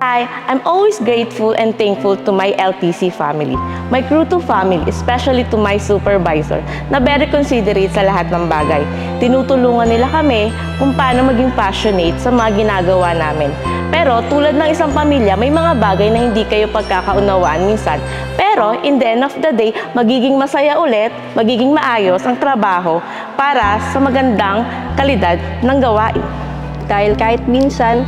I'm always grateful and thankful to my LTC family, my Crew 2 family, especially to my supervisor na very considerate sa lahat ng bagay. Tinutulungan nila kami kung paano maging passionate sa mga ginagawa namin. Pero tulad ng isang pamilya, may mga bagay na hindi kayo pagkakaunawaan minsan. Pero in the end of the day, magiging masaya ulit, magiging maayos ang trabaho para sa magandang kalidad ng gawain. Dahil kahit minsan,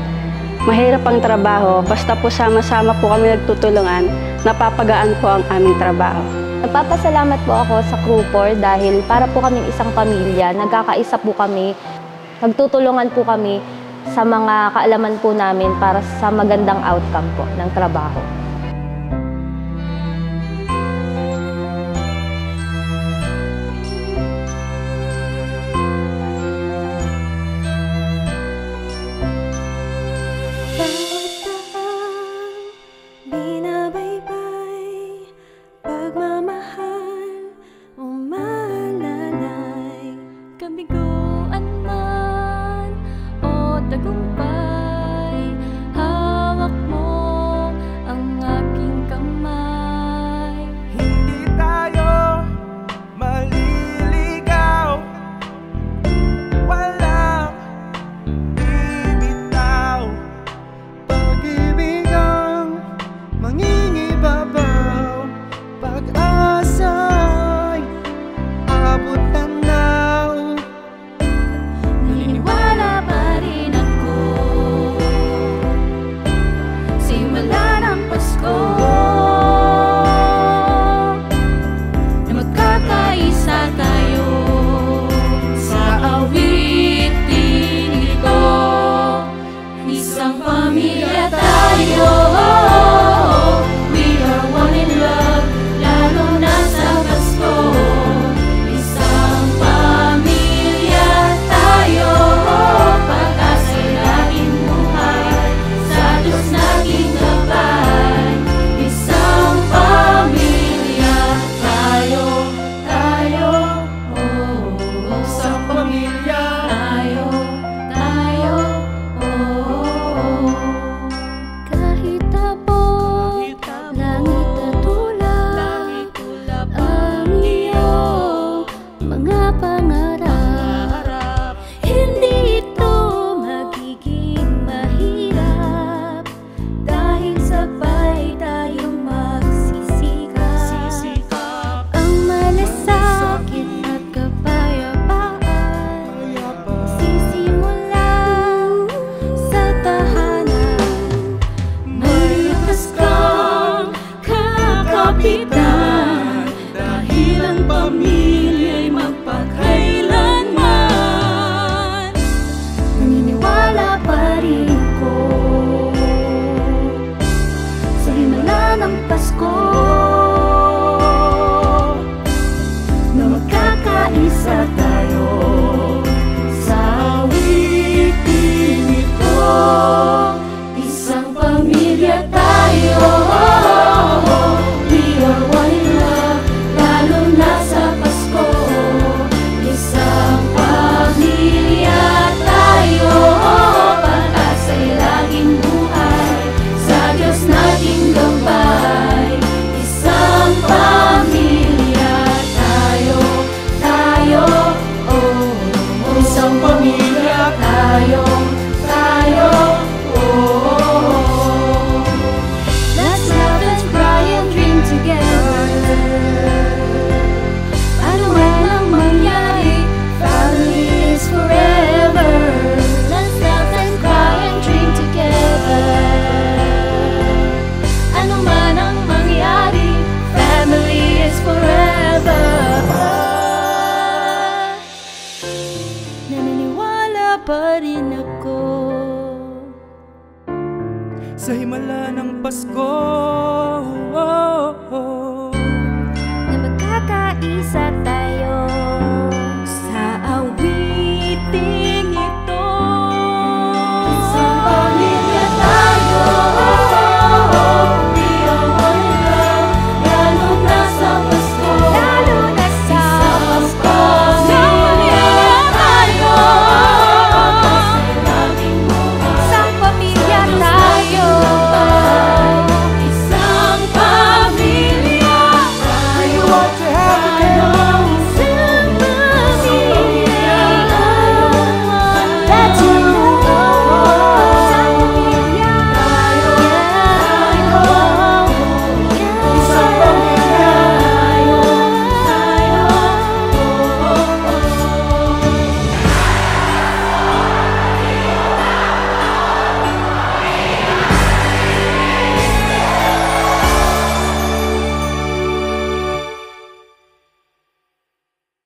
mahirap ang trabaho, basta po sama-sama po kami nagtutulungan, napapagaan po ang aming trabaho. Nagpapasalamat po ako sa Crew 4 dahil para po kaming isang pamilya, nagkakaisa po kami, nagtutulungan po kami sa mga kaalaman po namin para sa magandang outcome po ng trabaho. pa rin ako sa himala ng Pasko, na magkakaisa tayo sa awiting ito. Isang pamilya tayo, we are one love, lalo na sa Pasko, lalo na sa Pasko. Isang pamilya tayo, tayo